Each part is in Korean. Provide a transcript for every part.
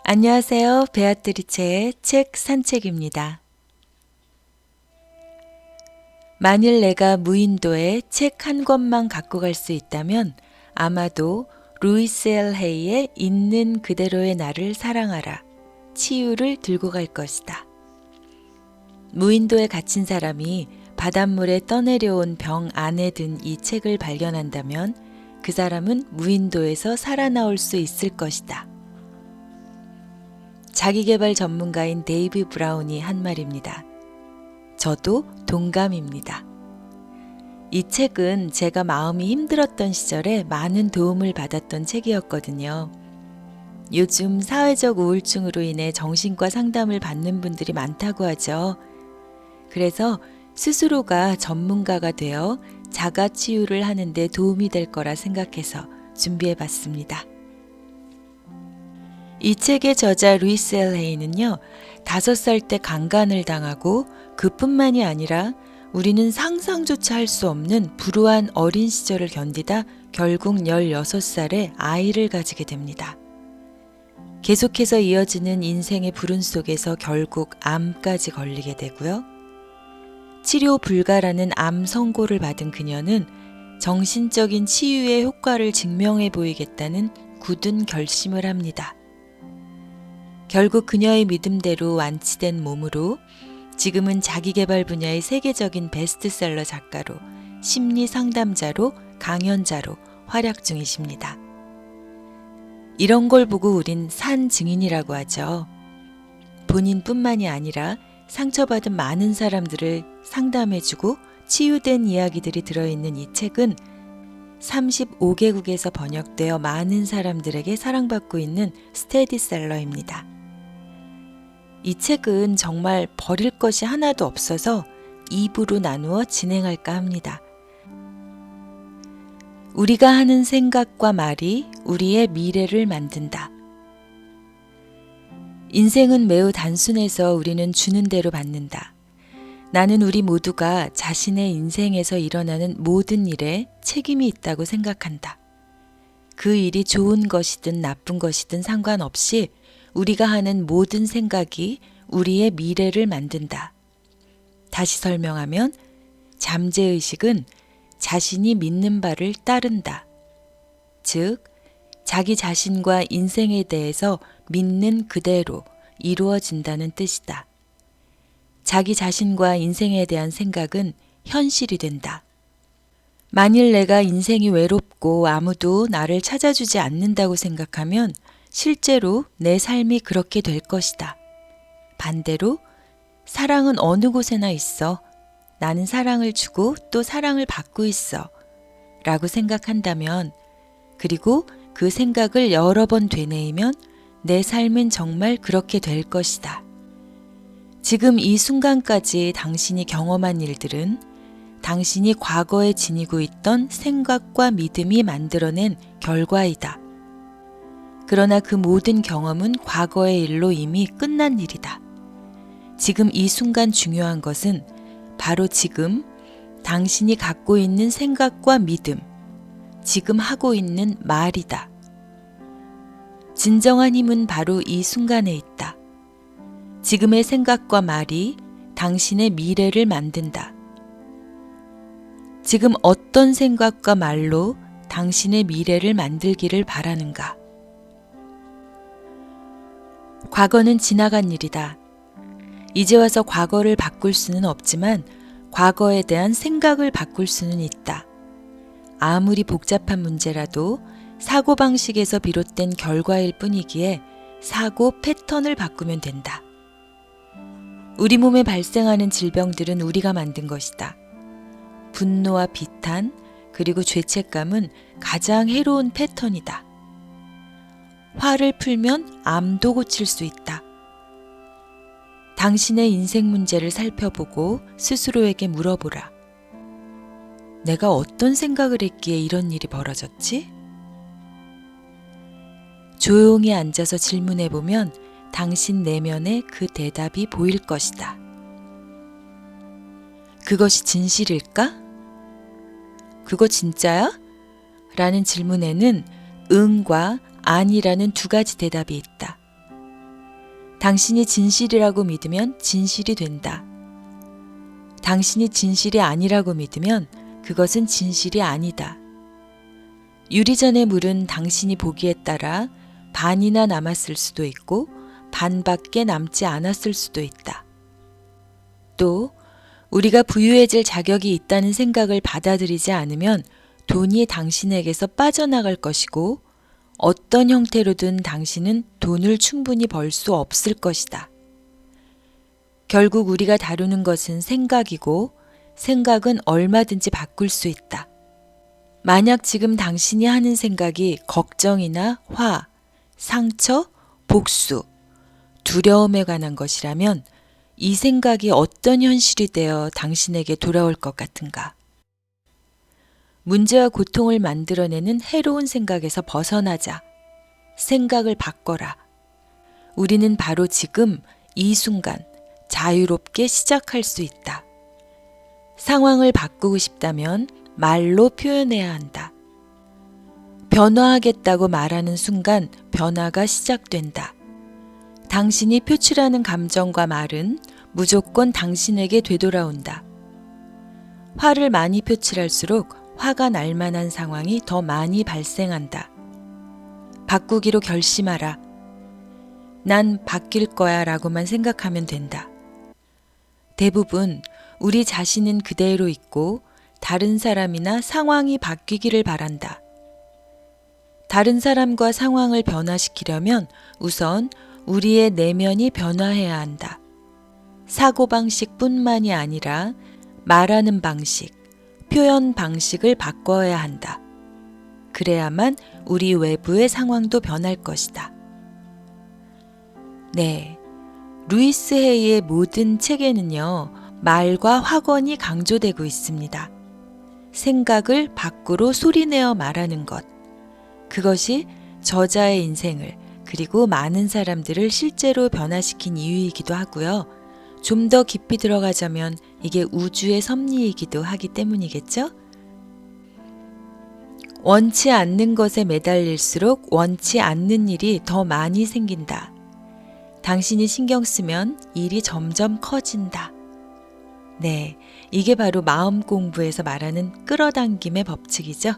안녕하세요. 베아트리체의 책 산책입니다. 만일 내가 무인도에 책 한 권만 갖고 갈 수 있다면 아마도 루이스 엘 헤이의 있는 그대로의 나를 사랑하라, 치유를 들고 갈 것이다. 무인도에 갇힌 사람이 바닷물에 떠내려온 병 안에 든 이 책을 발견한다면 그 사람은 무인도에서 살아나올 수 있을 것이다. 자기계발 전문가인 데이비 브라운이 한 말입니다. 저도 동감입니다. 이 책은 제가 마음이 힘들었던 시절에 많은 도움을 받았던 책이었거든요. 요즘 사회적 우울증으로 인해 정신과 상담을 받는 분들이 많다고 하죠. 그래서 스스로가 전문가가 되어 자가 치유를 하는 데 도움이 될 거라 생각해서 준비해 봤습니다. 이 책의 저자 루이스 엘 헤이는요, 5살 때 강간을 당하고 그뿐만이 아니라 우리는 상상조차 할 수 없는 불우한 어린 시절을 견디다 결국 16살에 아이를 가지게 됩니다. 계속해서 이어지는 인생의 불운 속에서 결국 암까지 걸리게 되고요. 치료 불가라는 암 선고를 받은 그녀는 정신적인 치유의 효과를 증명해 보이겠다는 굳은 결심을 합니다. 결국 그녀의 믿음대로 완치된 몸으로 지금은 자기계발 분야의 세계적인 베스트셀러 작가로, 심리 상담자로, 강연자로 활약 중이십니다. 이런 걸 보고 우린 산 증인이라고 하죠. 본인뿐만이 아니라 상처받은 많은 사람들을 상담해주고 치유된 이야기들이 들어있는 이 책은 35개국에서 번역되어 많은 사람들에게 사랑받고 있는 스테디셀러입니다. 이 책은 정말 버릴 것이 하나도 없어서 2부로 나누어 진행할까 합니다. 우리가 하는 생각과 말이 우리의 미래를 만든다. 인생은 매우 단순해서 우리는 주는 대로 받는다. 나는 우리 모두가 자신의 인생에서 일어나는 모든 일에 책임이 있다고 생각한다. 그 일이 좋은 것이든 나쁜 것이든 상관없이 우리가 하는 모든 생각이 우리의 미래를 만든다. 다시 설명하면 잠재의식은 자신이 믿는 바를 따른다. 즉, 자기 자신과 인생에 대해서 믿는 그대로 이루어진다는 뜻이다. 자기 자신과 인생에 대한 생각은 현실이 된다. 만일 내가 인생이 외롭고 아무도 나를 찾아주지 않는다고 생각하면 실제로 내 삶이 그렇게 될 것이다. 반대로 사랑은 어느 곳에나 있어. 나는 사랑을 주고 또 사랑을 받고 있어. 라고 생각한다면, 그리고 그 생각을 여러 번 되뇌이면 내 삶은 정말 그렇게 될 것이다. 지금 이 순간까지 당신이 경험한 일들은 당신이 과거에 지니고 있던 생각과 믿음이 만들어낸 결과이다. 그러나 그 모든 경험은 과거의 일로 이미 끝난 일이다. 지금 이 순간 중요한 것은 바로 지금 당신이 갖고 있는 생각과 믿음, 지금 하고 있는 말이다. 진정한 힘은 바로 이 순간에 있다. 지금의 생각과 말이 당신의 미래를 만든다. 지금 어떤 생각과 말로 당신의 미래를 만들기를 바라는가? 과거는 지나간 일이다. 이제 와서 과거를 바꿀 수는 없지만 과거에 대한 생각을 바꿀 수는 있다. 아무리 복잡한 문제라도 사고방식에서 비롯된 결과일 뿐이기에 사고 패턴을 바꾸면 된다. 우리 몸에 발생하는 질병들은 우리가 만든 것이다. 분노와 비탄, 그리고 죄책감은 가장 해로운 패턴이다. 화를 풀면 암도 고칠 수 있다. 당신의 인생 문제를 살펴보고 스스로에게 물어보라. 내가 어떤 생각을 했기에 이런 일이 벌어졌지? 조용히 앉아서 질문해보면 당신 내면에 그 대답이 보일 것이다. 그것이 진실일까? 그거 진짜야? 라는 질문에는 응과 아니라는 두 가지 대답이 있다. 당신이 진실이라고 믿으면 진실이 된다. 당신이 진실이 아니라고 믿으면 그것은 진실이 아니다. 유리잔의 물은 당신이 보기에 따라 반이나 남았을 수도 있고 반밖에 남지 않았을 수도 있다. 또 우리가 부유해질 자격이 있다는 생각을 받아들이지 않으면 돈이 당신에게서 빠져나갈 것이고 어떤 형태로든 당신은 돈을 충분히 벌 수 없을 것이다. 결국 우리가 다루는 것은 생각이고 생각은 얼마든지 바꿀 수 있다. 만약 지금 당신이 하는 생각이 걱정이나 화, 상처, 복수, 두려움에 관한 것이라면 이 생각이 어떤 현실이 되어 당신에게 돌아올 것 같은가? 문제와 고통을 만들어내는 해로운 생각에서 벗어나자. 생각을 바꿔라. 우리는 바로 지금 이 순간 자유롭게 시작할 수 있다. 상황을 바꾸고 싶다면 말로 표현해야 한다. 변화하겠다고 말하는 순간 변화가 시작된다. 당신이 표출하는 감정과 말은 무조건 당신에게 되돌아온다. 화를 많이 표출할수록 화가 날 만한 상황이 더 많이 발생한다. 바꾸기로 결심하라. 난 바뀔 거야 라고만 생각하면 된다. 대부분 우리 자신은 그대로 있고 다른 사람이나 상황이 바뀌기를 바란다. 다른 사람과 상황을 변화시키려면 우선 우리의 내면이 변화해야 한다. 사고방식뿐만이 아니라 말하는 방식, 표현 방식을 바꿔야 한다. 그래야만 우리 외부의 상황도 변할 것이다. 네, 루이스 헤이의 모든 책에는요, 말과 확언이 강조되고 있습니다. 생각을 밖으로 소리내어 말하는 것. 그것이 저자의 인생을 그리고 많은 사람들을 실제로 변화시킨 이유이기도 하고요. 좀 더 깊이 들어가자면 이게 우주의 섭리이기도 하기 때문이겠죠? 원치 않는 것에 매달릴수록 원치 않는 일이 더 많이 생긴다. 당신이 신경 쓰면 일이 점점 커진다. 네, 이게 바로 마음 공부에서 말하는 끌어당김의 법칙이죠.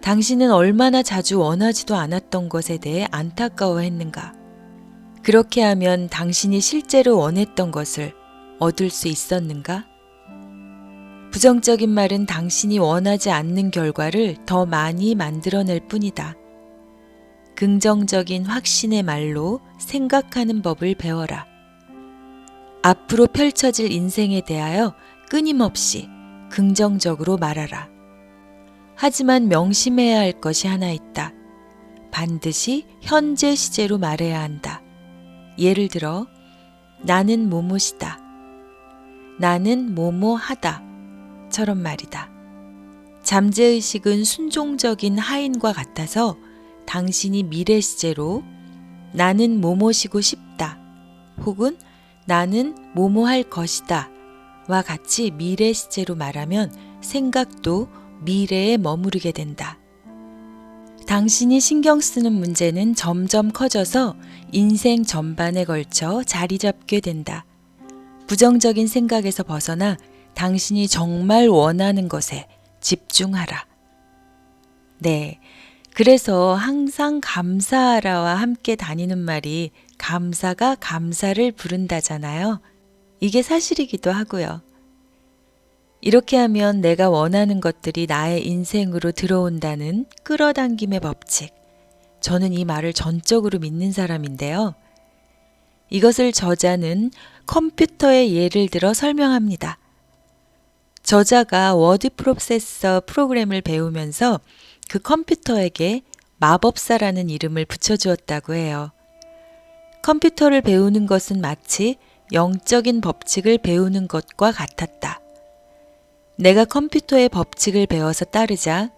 당신은 얼마나 자주 원하지도 않았던 것에 대해 안타까워했는가? 그렇게 하면 당신이 실제로 원했던 것을 얻을 수 있었는가? 부정적인 말은 당신이 원하지 않는 결과를 더 많이 만들어낼 뿐이다. 긍정적인 확신의 말로 생각하는 법을 배워라. 앞으로 펼쳐질 인생에 대하여 끊임없이 긍정적으로 말하라. 하지만 명심해야 할 것이 하나 있다. 반드시 현재 시제로 말해야 한다. 예를 들어 나는 뭐뭐시다. 나는 뭐뭐하다. 처럼 말이다. 잠재의식은 순종적인 하인과 같아서 당신이 미래 시제로 나는 뭐뭐시고 싶다. 혹은 나는 뭐뭐할 것이다. 와 같이 미래 시제로 말하면 생각도 미래에 머무르게 된다. 당신이 신경 쓰는 문제는 점점 커져서 인생 전반에 걸쳐 자리 잡게 된다. 부정적인 생각에서 벗어나 당신이 정말 원하는 것에 집중하라. 네, 그래서 항상 감사하라와 함께 다니는 말이 감사가 감사를 부른다잖아요. 이게 사실이기도 하고요. 이렇게 하면 내가 원하는 것들이 나의 인생으로 들어온다는 끌어당김의 법칙. 저는 이 말을 전적으로 믿는 사람인데요. 이것을 저자는 컴퓨터의 예를 들어 설명합니다. 저자가 워드 프로세서 프로그램을 배우면서 그 컴퓨터에게 마법사라는 이름을 붙여주었다고 해요. 컴퓨터를 배우는 것은 마치 영적인 법칙을 배우는 것과 같았다. 내가 컴퓨터의 법칙을 배워서 따르자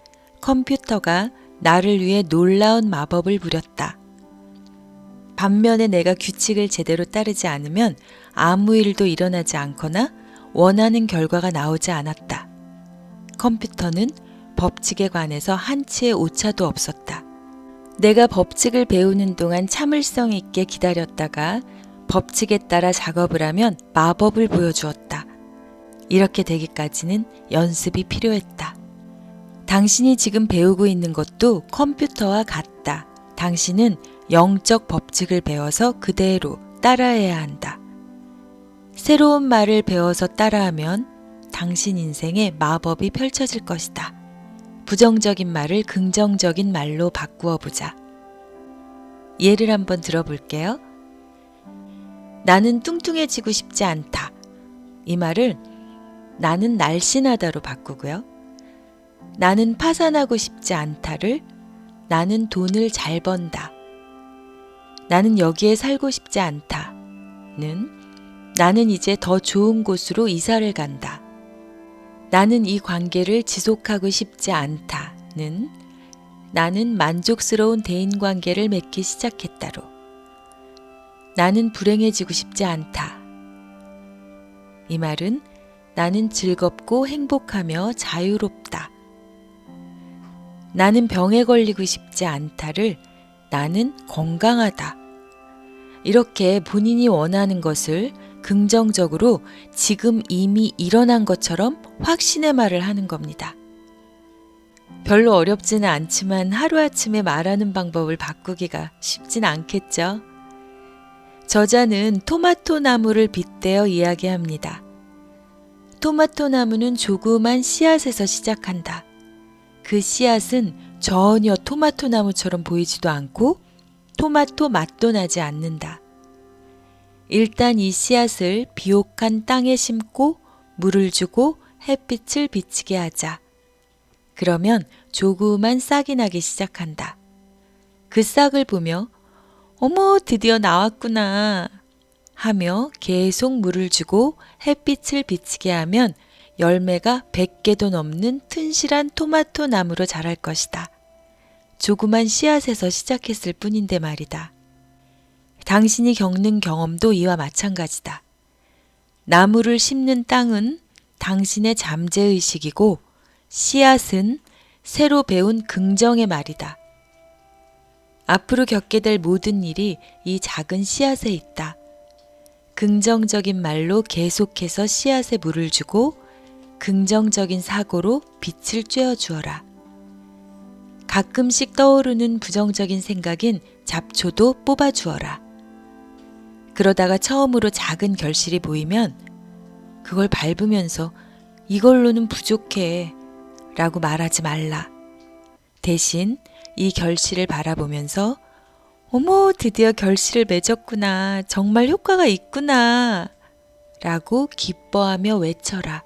컴퓨터가 나를 위해 놀라운 마법을 부렸다. 반면에 내가 규칙을 제대로 따르지 않으면 아무 일도 일어나지 않거나 원하는 결과가 나오지 않았다. 컴퓨터는 법칙에 관해서 한치의 오차도 없었다. 내가 법칙을 배우는 동안 참을성 있게 기다렸다가 법칙에 따라 작업을 하면 마법을 보여주었다. 이렇게 되기까지는 연습이 필요했다. 당신이 지금 배우고 있는 것도 컴퓨터와 같다. 당신은 영적 법칙을 배워서 그대로 따라해야 한다. 새로운 말을 배워서 따라하면 당신 인생에 마법이 펼쳐질 것이다. 부정적인 말을 긍정적인 말로 바꾸어 보자. 예를 한번 들어볼게요. 나는 뚱뚱해지고 싶지 않다. 이 말을 나는 날씬하다로 바꾸고요. 나는 파산하고 싶지 않다를 나는 돈을 잘 번다. 나는 여기에 살고 싶지 않다는 나는 이제 더 좋은 곳으로 이사를 간다. 나는 이 관계를 지속하고 싶지 않다는 나는 만족스러운 대인관계를 맺기 시작했다로 나는 불행해지고 싶지 않다. 이 말은 나는 즐겁고 행복하며 자유롭다. 나는 병에 걸리고 싶지 않다를 나는 건강하다. 이렇게 본인이 원하는 것을 긍정적으로 지금 이미 일어난 것처럼 확신의 말을 하는 겁니다. 별로 어렵지는 않지만 하루아침에 말하는 방법을 바꾸기가 쉽진 않겠죠. 저자는 토마토 나무를 빗대어 이야기합니다. 토마토 나무는 조그만 씨앗에서 시작한다. 그 씨앗은 전혀 토마토 나무처럼 보이지도 않고 토마토 맛도 나지 않는다. 일단 이 씨앗을 비옥한 땅에 심고 물을 주고 햇빛을 비치게 하자. 그러면 조그만 싹이 나기 시작한다. 그 싹을 보며 어머 드디어 나왔구나 하며 계속 물을 주고 햇빛을 비치게 하면 열매가 100개도 넘는 튼실한 토마토 나무로 자랄 것이다. 조그만 씨앗에서 시작했을 뿐인데 말이다. 당신이 겪는 경험도 이와 마찬가지다. 나무를 심는 땅은 당신의 잠재의식이고 씨앗은 새로 배운 긍정의 말이다. 앞으로 겪게 될 모든 일이 이 작은 씨앗에 있다. 긍정적인 말로 계속해서 씨앗에 물을 주고 긍정적인 사고로 빛을 쬐어 주어라. 가끔씩 떠오르는 부정적인 생각인 잡초도 뽑아 주어라. 그러다가 처음으로 작은 결실이 보이면 그걸 밟으면서 이걸로는 부족해 라고 말하지 말라. 대신 이 결실을 바라보면서 어머 드디어 결실을 맺었구나. 정말 효과가 있구나 라고 기뻐하며 외쳐라.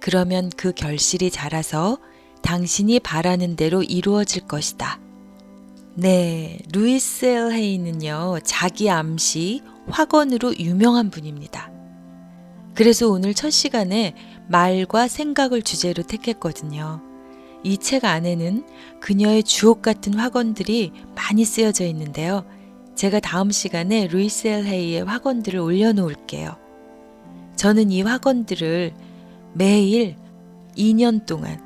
그러면 그 결실이 자라서 당신이 바라는 대로 이루어질 것이다. 네, 루이스 L. 헤이는요, 자기 암시 확언으로 유명한 분입니다. 그래서 오늘 첫 시간에 말과 생각을 주제로 택했거든요. 이 책 안에는 그녀의 주옥 같은 확언들이 많이 쓰여져 있는데요. 제가 다음 시간에 루이스 L. 헤이의 확언들을 올려놓을게요. 저는 이 확언들을 매일 2년 동안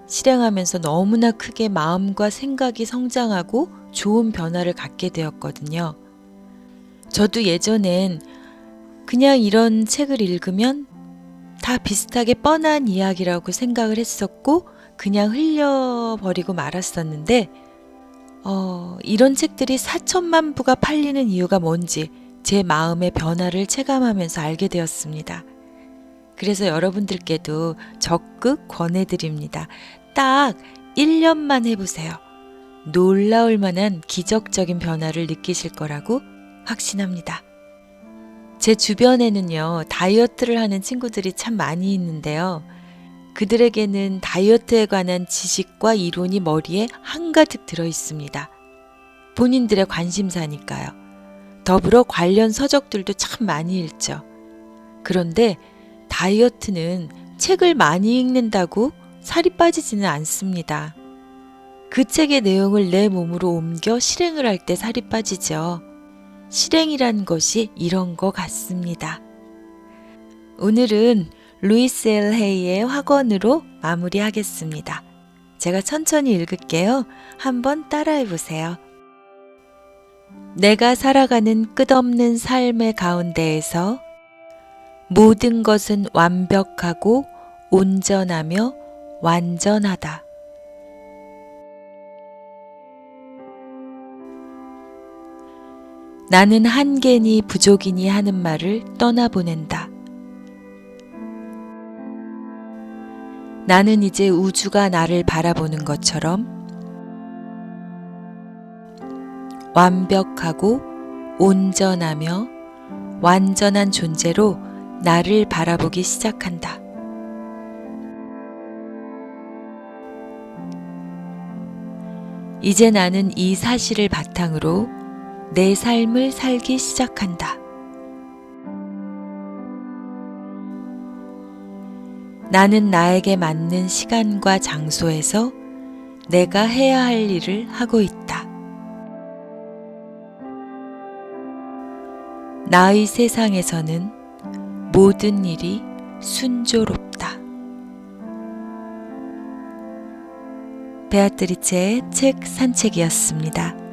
실행하면서 너무나 크게 마음과 생각이 성장하고 좋은 변화를 갖게 되었거든요. 저도 예전엔 그냥 이런 책을 읽으면 다 비슷하게 뻔한 이야기라고 생각을 했었고 그냥 흘려버리고 말았었는데 이런 책들이 4천만 부가 팔리는 이유가 뭔지 제 마음의 변화를 체감하면서 알게 되었습니다. 그래서 여러분들께도 적극 권해드립니다. 딱 1년만 해보세요. 놀라울 만한 기적적인 변화를 느끼실 거라고 확신합니다. 제 주변에는요, 다이어트를 하는 친구들이 참 많이 있는데요. 그들에게는 다이어트에 관한 지식과 이론이 머리에 한가득 들어 있습니다. 본인들의 관심사니까요. 더불어 관련 서적들도 참 많이 읽죠. 그런데 다이어트는 책을 많이 읽는다고 살이 빠지지는 않습니다. 그 책의 내용을 내 몸으로 옮겨 실행을 할 때 살이 빠지죠. 실행이란 것이 이런 것 같습니다. 오늘은 루이스 L. 헤이의 확언으로 마무리하겠습니다. 제가 천천히 읽을게요. 한번 따라해 보세요. 내가 살아가는 끝없는 삶의 가운데에서 모든 것은 완벽하고 온전하며 완전하다. 나는 한계니 부족이니 하는 말을 떠나보낸다. 나는 이제 우주가 나를 바라보는 것처럼 완벽하고 온전하며 완전한 존재로 나를 바라보기 시작한다. 이제 나는 이 사실을 바탕으로 내 삶을 살기 시작한다. 나는 나에게 맞는 시간과 장소에서 내가 해야 할 일을 하고 있다. 나의 세상에서는 모든 일이 순조롭다. 베아트리체의 책 산책이었습니다.